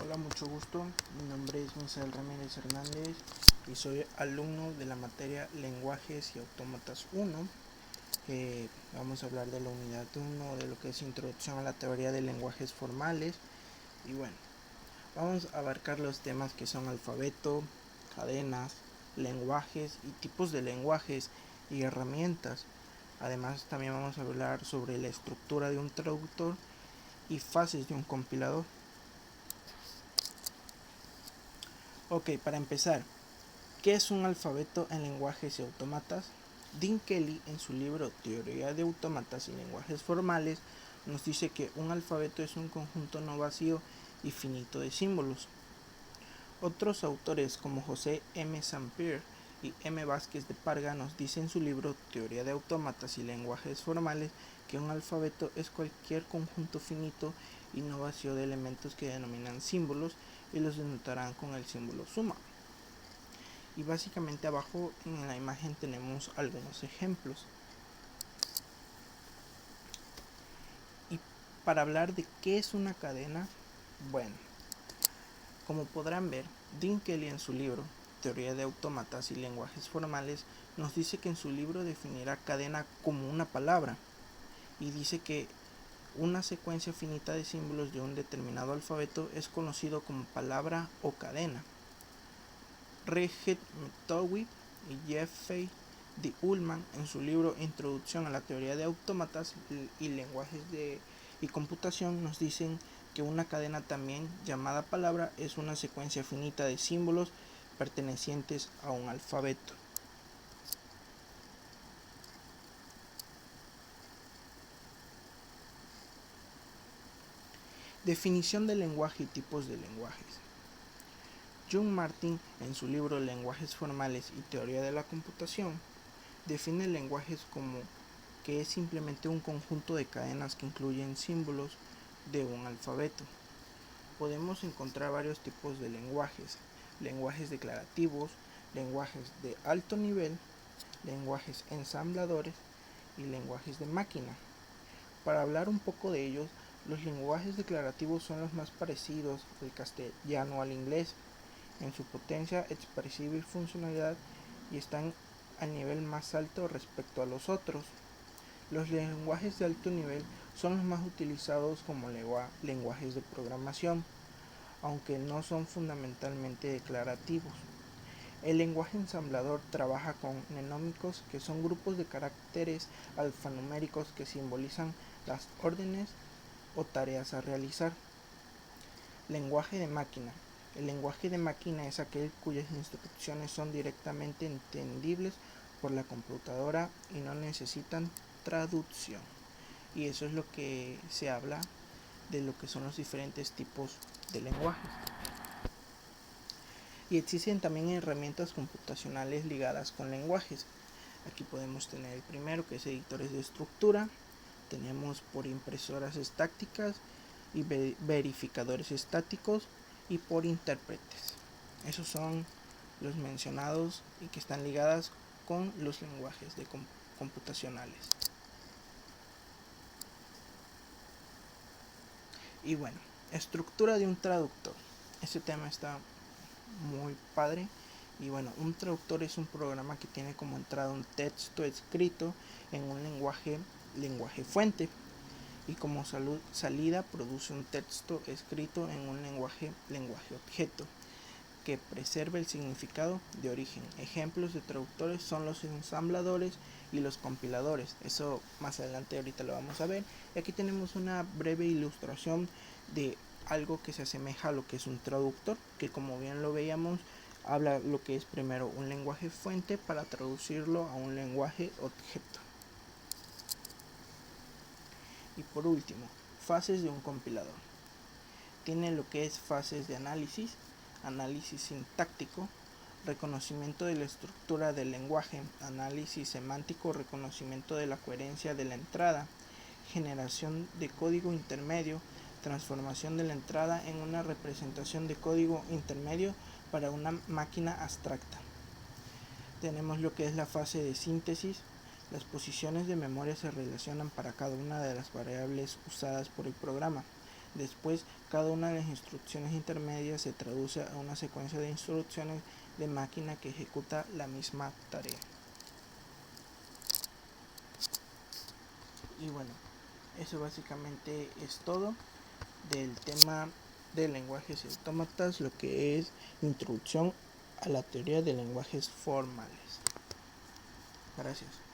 Hola, mucho gusto. Mi nombre es Misael Ramírez Hernández y soy alumno de la materia Lenguajes y Autómatas 1. Vamos a hablar de la unidad 1, de lo que es Introducción a la Teoría de Lenguajes Formales. Y bueno, vamos a abarcar los temas que son alfabeto, cadenas, lenguajes y tipos de lenguajes y herramientas. Además, también vamos a hablar sobre la estructura de un traductor y fases de un compilador. Ok, para empezar, ¿qué es un alfabeto en lenguajes y autómatas? Dean Kelly, en su libro Teoría de Autómatas y Lenguajes Formales, nos dice que un alfabeto es un conjunto no vacío y finito de símbolos. Otros autores como José M. Sampier y M. Vázquez de Parga nos dicen en su libro Teoría de Autómatas y Lenguajes Formales que un alfabeto es cualquier conjunto finito y no vacío de elementos que denominan símbolos y los denotarán con el símbolo suma. Y básicamente abajo en la imagen tenemos algunos ejemplos. Y para hablar de qué es una cadena, bueno, como podrán ver, Dean Kelly en su libro Teoría de Autómatas y Lenguajes Formales nos dice que en su libro definirá cadena como una palabra y dice que una secuencia finita de símbolos de un determinado alfabeto es conocido como palabra o cadena. Reget Metowi y Jeffrey D. Ullman en su libro Introducción a la Teoría de Autómatas y Lenguajes y Computación nos dicen que una cadena también llamada palabra es una secuencia finita de símbolos pertenecientes a un alfabeto. Definición de lenguaje y tipos de lenguajes. John Martin, en su libro Lenguajes Formales y Teoría de la Computación, define lenguajes como que es simplemente un conjunto de cadenas que incluyen símbolos de un alfabeto. Podemos encontrar varios tipos de lenguajes: lenguajes declarativos, lenguajes de alto nivel, lenguajes ensambladores y lenguajes de máquina. Para hablar un poco de ellos, los lenguajes declarativos son los más parecidos al castellano o al inglés en su potencia expresiva y funcionalidad y están al nivel más alto respecto a los otros. Los lenguajes de alto nivel son los más utilizados como lenguajes de programación, aunque no son fundamentalmente declarativos. El lenguaje ensamblador trabaja con mnemónicos, que son grupos de caracteres alfanuméricos que simbolizan las órdenes o tareas a realizar. Lenguaje de máquina. El lenguaje de máquina es aquel cuyas instrucciones son directamente entendibles por la computadora y no necesitan traducción. Y eso es lo que se habla de lo que son los diferentes tipos de lenguajes. Y existen también herramientas computacionales ligadas con lenguajes. Aquí podemos tener el primero, que es editores de estructura. Tenemos por impresoras estáticas y verificadores estáticos y por intérpretes. Esos son los mencionados y que están ligadas con los lenguajes computacionales. Y bueno, estructura de un traductor. Este tema está muy padre. Y bueno, un traductor es un programa que tiene como entrada un texto escrito en un lenguaje fuente, y como salida produce un texto escrito en un lenguaje objeto, que preserva el significado de origen. Ejemplos de traductores son los ensambladores y los compiladores. Eso más adelante ahorita lo vamos a ver. Y aquí tenemos una breve ilustración de algo que se asemeja a lo que es un traductor, que como bien lo veíamos, habla lo que es primero un lenguaje fuente para traducirlo a un lenguaje objeto. Y por último, fases de un compilador. Tiene lo que es fases de análisis, análisis sintáctico, reconocimiento de la estructura del lenguaje, análisis semántico, reconocimiento de la coherencia de la entrada, generación de código intermedio, transformación de la entrada en una representación de código intermedio para una máquina abstracta. Tenemos lo que es la fase de síntesis. Las posiciones de memoria se relacionan para cada una de las variables usadas por el programa. Después, cada una de las instrucciones intermedias se traduce a una secuencia de instrucciones de máquina que ejecuta la misma tarea. Y bueno, eso básicamente es todo del tema de lenguajes y autómatas, lo que es introducción a la teoría de lenguajes formales. Gracias.